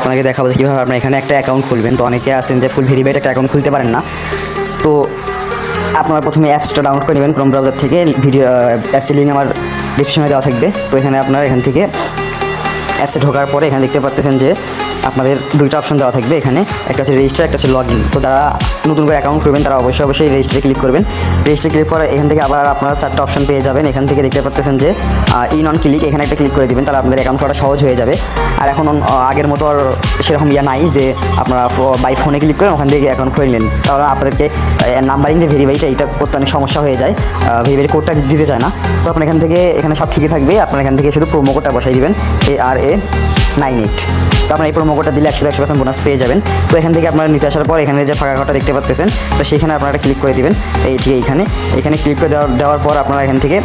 আপনাকে দেখাবো যে কীভাবে আপনারা এখানে একটা অ্যাকাউন্ট খুলবেন। তো অনেকে আছেন যে ফুল ভেরিফাইড একটা অ্যাকাউন্ট খুলতে পারেন না। তো আপনারা প্রথমে অ্যাপসটা ডাউনলোড করে নেবেন ক্রোম ব্রাউজার থেকে। ভিডিও অ্যাপসের লিঙ্ক আমার ডিসক্রিপশনে দেওয়া থাকবে। তো এখানে আপনারা এখান থেকে অ্যাপসে ঢোকার পরে এখানে দেখতে পাচ্ছেন যে আপনাদের দুইটা অপশন দেওয়া থাকবে। এখানে একটা হচ্ছে রেজিস্টার, একটা হচ্ছে লগ ইন। তো যারা নতুন করে অ্যাকাউন্ট করবেন তারা অবশ্যই রেজিস্টারে ক্লিক করবেন। রেজিস্টারে ক্লিক করে এখান থেকে আবার আপনারা চারটা অপশন পেয়ে যাবেন। এখান থেকে দেখতে পাচ্ছেন যে ইন অন ক্লিক, এখানে একটা ক্লিক করে দেবেন, তাহলে আপনাদের অ্যাকাউন্ট করা সহজ হয়ে যাবে। আর এখন আগের মতো আর সেরকম নাই যে আপনারা বাই ফোনে ক্লিক করেন ওখান থেকে অ্যাকাউন্ট করে নিলেন, তাহলে আপনাদেরকে নাম্বারিং যে ভেরিফাইটা এটা করতে অনেক সমস্যা হয়ে যায়, ভেরিফাই কোডটা দিতে চায় না। তো আপনার এখান থেকে এখানে সব ঠিকই থাকবে, আপনার এখান থেকে শুধু প্রোমো কোডটা বসাই দিবেন ARA98। তো আপনার এই প্রোমো কোডটা দিলে 100% বোনাস পেয়ে যাবেন। তো এখান থেকে আপনারা নিচে আসার পর এখানে যে ফাঁকা ঘরটা দেখতে পাচ্ছেন, তো সেখানে আপনারা ক্লিক করে দিবেন। ঠিক এখানে ক্লিক করে দেওয়ার পর আপনারা এখান থেকে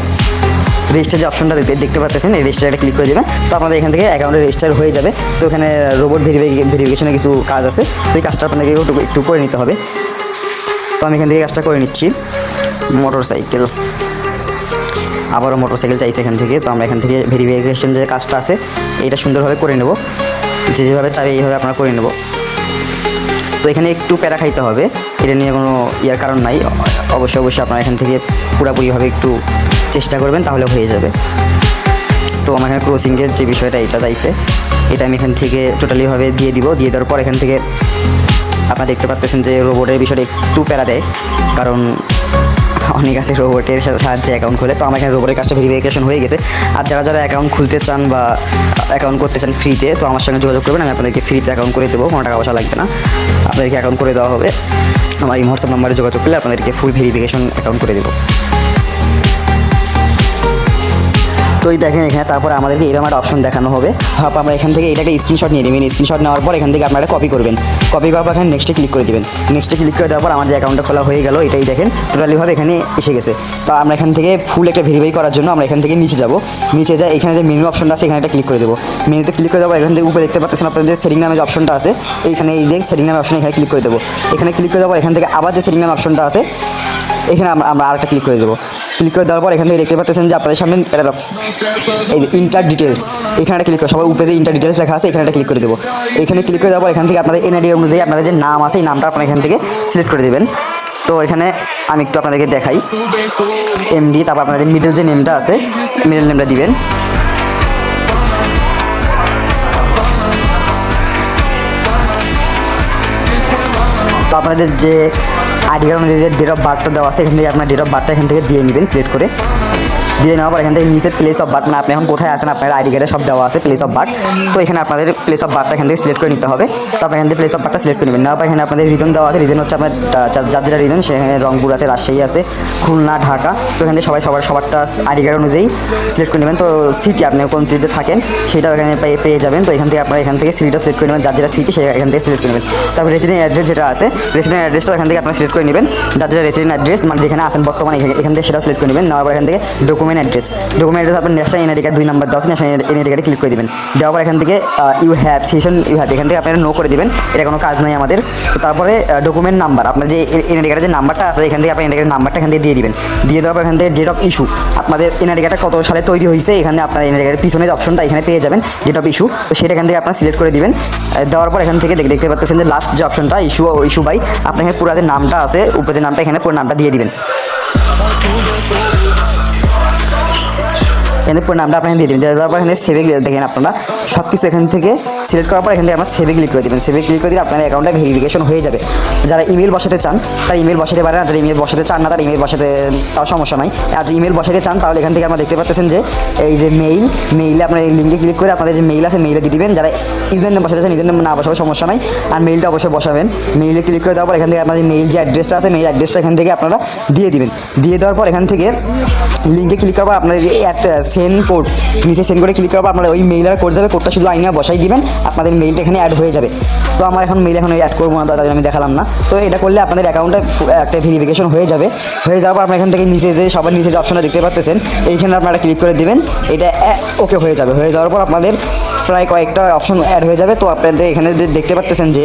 রেজিস্টার যে অপশনটা দেখতে পাচ্ছেন, এই রেজিস্টারটা ক্লিক করে দেবেন। তো আপনাদের এখান থেকে অ্যাকাউন্টে রেজিস্টার হয়ে যাবে। তো এখানে রোবট ভেরিফিকেশনের কিছু কাজ আছে, তো এই কাজটা আপনাদেরকে একটু করে নিতে হবে। তো আমি এখান থেকে কাজটা করে নিচ্ছি। আবারও মোটরসাইকেল চাইছে এখান থেকে। তো আমরা এখান থেকে ভেরিফিকেশন যে কাজটা আছে এটা সুন্দরভাবে করে নেব, যেভাবে চাই এইভাবে আপনারা করে নেব। তো এখানে একটু প্যারা খাইতে হবে, এটা নিয়ে কোনো কারণ নাই। অবশ্যই আপনারা এখান থেকে পুরোপুরিভাবে একটু চেষ্টা করবেন, তাহলে হয়ে যাবে। তো আমার এখানে ক্রসিংয়ের যে বিষয়টা এটা চাইছে, এটা আমি এখান থেকে টোটালিভাবে দিয়ে দেওয়ার পর এখান থেকে আপনারা দেখতে পাচ্ছেন যে রোবটের বিষয়টা একটু প্যারা দেয়, কারণ অনেক আছে রোবটের সাহায্যে অ্যাকাউন্ট খুলে। তো আমার এখানে রোবটের কাজটা ভেরিফিকেশন হয়ে গেছে। আর যারা অ্যাকাউন্ট খুলতে চান বা অ্যাকাউন্ট করতে চান ফ্রিতে, তো আমার সঙ্গে যোগাযোগ করবেন, আমি আপনাদেরকে ফ্রিতে অ্যাকাউন্ট করে দেবো, কোনো টাকা পয়সা লাগবে না, আপনাদেরকে অ্যাকাউন্ট করে দেওয়া হবে। আমার এই হোয়াটসঅ্যাপ নাম্বারে যোগাযোগ করলে আপনাদেরকে ফুল ভেরিফিকেশন অ্যাকাউন্ট করে দেবো। তো এই দেখেন এখানে তারপরে আমাদেরকে এরকম একটা অপশন দেখানো হবে। আমরা এখান থেকে এটা একটা স্ক্রিনশট নিয়ে নেবেন। স্ক্রিনশট নেওয়ার পর এখান থেকে আপনারা কপি করবেন। কপি করার পর এখানে নেক্সটে ক্লিক করে দেবেন। নেক্সটে ক্লিক করে দেওয়ার পর আমার যে অ্যাকাউন্টটা খোলা হয়ে গেল, এটাই দেখেন টোটালিভাবে এখানে এসে গেছে। তো আমরা এখান থেকে ফুল একটা ভেরিফাই করার জন্য আমরা এখান থেকে নিচে যাব। নিচে যাই, এখানে যে মেনু অপশনটা আছে এখানে একটা ক্লিক করে দেবো। মেনুতে ক্লিক করে দেওয়ার এখান থেকে উপরে দেখতে পাচ্ছেন আপনাদের যে সেটিং নামে যে অপশনটা আছে, এইখানে এই যে সেটিং নামে অপশন এখানে ক্লিক করে দেবো। এখানে ক্লিক করে দেওয়ার এখান থেকে আবার যে সেটিং নামে অপশনটা আছে এখানে আমরা আরেকটা ক্লিক করে দেবো। ক্লিক করে দেওয়ার পর এখান থেকে দেখতে পাচ্ছেন যে আপনাদের সামনে প্যারাগ্রাফ এই যে ইন্টার ডিটেলস, এখানে ক্লিক করে সবার উপরে যে ইন্টার ডিটেলস লেখা আছে এখানে ক্লিক করে দেবো। এখানে ক্লিক করে দেওয়ার পর এখান থেকে আপনাদের এনআইডি অনুযায়ী আপনাদের যে নাম আছে এই নামটা আপনারা এখান থেকে সিলেক্ট করে দেবেন। তো এখানে আমি একটু আপনাদেরকে দেখাই, MD, তারপর আপনাদের মিডল যে নেমটা আছে মিডল নেমটা দিবেন। তো আপনাদের যে আইডি কার্ড অনুযায়ী যে ডেট অফ বার্থটা দেওয়া আছে এখান থেকে আপনার ডেট অফ বার্থটা এখান থেকে দিয়ে নেবেন সিলেক্ট করে। দিয়ে নেওয়ার পর এখান থেকে নিচে প্লেস অফ বার্থ, মানে আপনি এখন কোথায় আছেন আপনার আইডি কার্ডে সব দেওয়া আছে প্লেস অফ বার্থ। তো এখানে আপনাদের প্লেস অফ বার্থটা এখান থেকে সিলেক্ট করে নিতে হবে। তো আপনার এখান থেকে প্লেস অফ বার্থটা সিলেক্ট করে নেবেন। নেওয়ার পর এখানে আপনাদের রিজন দেওয়া আছে, রিজন হচ্ছে আপনার যার যেটা রিজন, সেখানে রংপুর আছে, রাজশাহী আছে, খুলনা, ঢাকা। তো এখান থেকে সবারটা আইডি কার্ড অনুযায়ী সিলেক্ট করে নেবেন। তো সিটি আপনি কোন সিটিতে থাকেন সেটাও এখানে পেয়ে যাবেন। তো এখান থেকে আপনারা এখান থেকে সিটিটা সিলেক্ট করে নেবেন, যার যেটা সিটি সেটা এখান থেকে সিলেক্ট করে নেবেন। তারপর রেসিডেন্ট অ্যাড্রেস যেটা আছে, রেসিডেন্ট অ্যাড্রেসটা এখান থেকে আপনারা সিলেক্ট করে নেবেন, যার যেটা রেসিডেন্ট অ্যাড্রেস মানে যেখানে আছেন বর্তমানে এখান থেকে সেটাও সিলেক্ট করে নেবেন। নেওয়ার পর এখান থেকে ডকুমেন্ট অ্যাড্রেস আপনার ন্যাশনাল এনআইডি কার্ড 2 নাম্বার দেওয়া আছে, ন্যাশনাল এনআইডি কার্ডে ক্লিক করে দেবেন। দেওয়ার পর এখান থেকে ইউ হ্যাভ এখান থেকে আপনারা নো করে দেবেন, এটা কোনো কাজ নাই আমাদের। তো তারপরে ডকুমেন্ট নাম্বার, আপনার যে এনআইডি কার্ডের যে নাম্বারটা আছে এখান থেকে আপনার এনআইডি কার্ডের নাম্বারটা এখান থেকে দিয়ে দিবেন। দিয়ে দেওয়ার পর এখান থেকে ডেট অফ ইস্যু, আপনাদের এনআইডি কার্ডটা কত সালে তৈরি হয়েছে এখানে আপনার এনআইডি কার্ডের পিছনে যে অপশনটা এখানে পেয়ে যাবেন ডেট অফ ইস্যু। তো সেটা এখান থেকে আপনারা সিলেক্ট করে দিবেন। দেওয়ার পর এখান থেকে দেখতে পাচ্ছেন যে লাস্ট যে অপশনটা ইস্যু বাই, আপনার এখানে পুরো যে নামটা আছে উপরে যে নামটা এখানে পুরো নামটা দিয়ে দিবেন। এখানে পুরো নামটা আপনাকে দিয়ে দেবেন। দেওয়ার পর এখানে সেভে দেখেন আপনারা সব কিছু এখান থেকে সিলেক্ট করার পর এখান থেকে আপনার সেভে ক্লিক করে দেবেন। সেভে ক্লিক করে দিলে আপনার অ্যাকাউন্টটা ভেরিফিকেশন হয়ে যাবে। যারা ইমেল বসাতে চান তারা ইমেল বসাতে পারেন, আর যারা ইমেল বসাতে চান না তারা ইমেল বসাতে তাও সমস্যা নাই। আর যদি ইমেল বসাতে চান তাহলে এখান থেকে আপনারা দেখতে পাচ্ছেন যে এই যে মেইলে আপনার এই লিঙ্কে ক্লিক করে আপনাদের যে মেইল আছে মেইলে দিয়ে দিবেন। যারা ইউজার নেম বসাতে চান ইউজার নেম না বসাবে সমস্যা নাই, আর মেইলটা অবশ্যই বসাবেন। মেইলে ক্লিক করে দেওয়ার পর এখান থেকে আপনাদের মেইল যে অ্যাড্রেসটা আছে মেইল অ্যাড্রেসটা এখান থেকে আপনারা দিয়ে দিবেন। দিয়ে দেওয়ার পর এখান থেকে লিঙ্কে ক্লিক করার পর আপনাদের যে সেন্ড কোড নিচে সেন্ড করে ক্লিক করার পর আপনারা ওই মেইলের কোড যাবে, কোডটা শুধু আইনা বসাই দিবেন, আপনাদের মেইলটা এখানে অ্যাড হয়ে যাবে। তো আমার এখন মেইল এখন অ্যাড করবো না, তাদের আমি দেখালাম না। তো এটা করলে আপনাদের অ্যাকাউন্টে একটা ভেরিফিকেশন হয়ে যাবে। হয়ে যাওয়ার পর আপনার এখান থেকে নিচে যে সবার নিচে যে অপশনটা দেখতে পাচ্ছেন এইখানে আপনারা ক্লিক করে দেবেন, এটা ওকে হয়ে যাবে। হয়ে যাওয়ার পর আপনাদের প্রায় কয়েকটা অপশন অ্যাড হয়ে যাবে। তো আপনাদের এখানে দেখতে পাচ্ছেন যে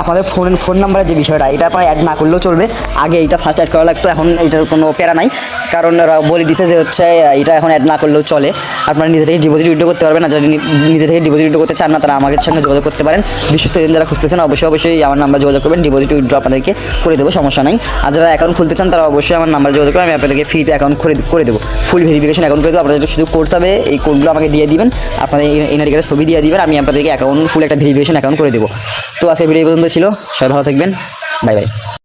আপনাদের ফোন নাম্বারের যে বিষয়টা, এটা আপনারা অ্যাড না করলেও চলবে। আগে এটা ফার্স্ট অ্যাড করা লাগতো, এখন এটার কোনো প্যারা নাই, কারণ ওরা বলে দিছে যে হচ্ছে এটা এখন অ্যাড না করলেও চলে। আপনারা নিজে থেকে ডিপোজিট উইথড্র করতে পারবেন না, যারা নিজে থেকে ডিপোজিট উইথড্র করতে চান না তারা আমাদের সঙ্গে যোগাযোগ করতে পারেন। বিশ্বস্ত এজেন্ট যারা খুঁজতেছেন অবশ্যই আমার নাম্বার যোগাযোগ করবেন, ডিপোজিট উইথড্র আপনাদেরকে করে দেবো, সমস্যা নাই। আর যারা অ্যাকাউন্ট খুলতে চান তারা অবশ্যই আমার নাম্বার যোগাযোগ করবেন, আমি আপনাদেরকে ফ্রিতে অ্যাকাউন্ট করে দেবো, ফুল ভেরিফিকেশন অ্যাকাউন্ট করে দেবো। আপনাদের শুধু কোড হবে, এই কোডগুলো আমাকে দিয়ে দিবেন, আপনাদের এনআইডি কার্ডের ছবি দিয়ে দিবেন, আমি আপনাদেরকে অ্যাকাউন্ট ফুল একটা ভেরিফিকেশন অ্যাকাউন্ট করে দেবো। তো আজকের ভিডিও এই পর্যন্ত ছিল, সবাই ভালো থাকবেন, বাই বাই।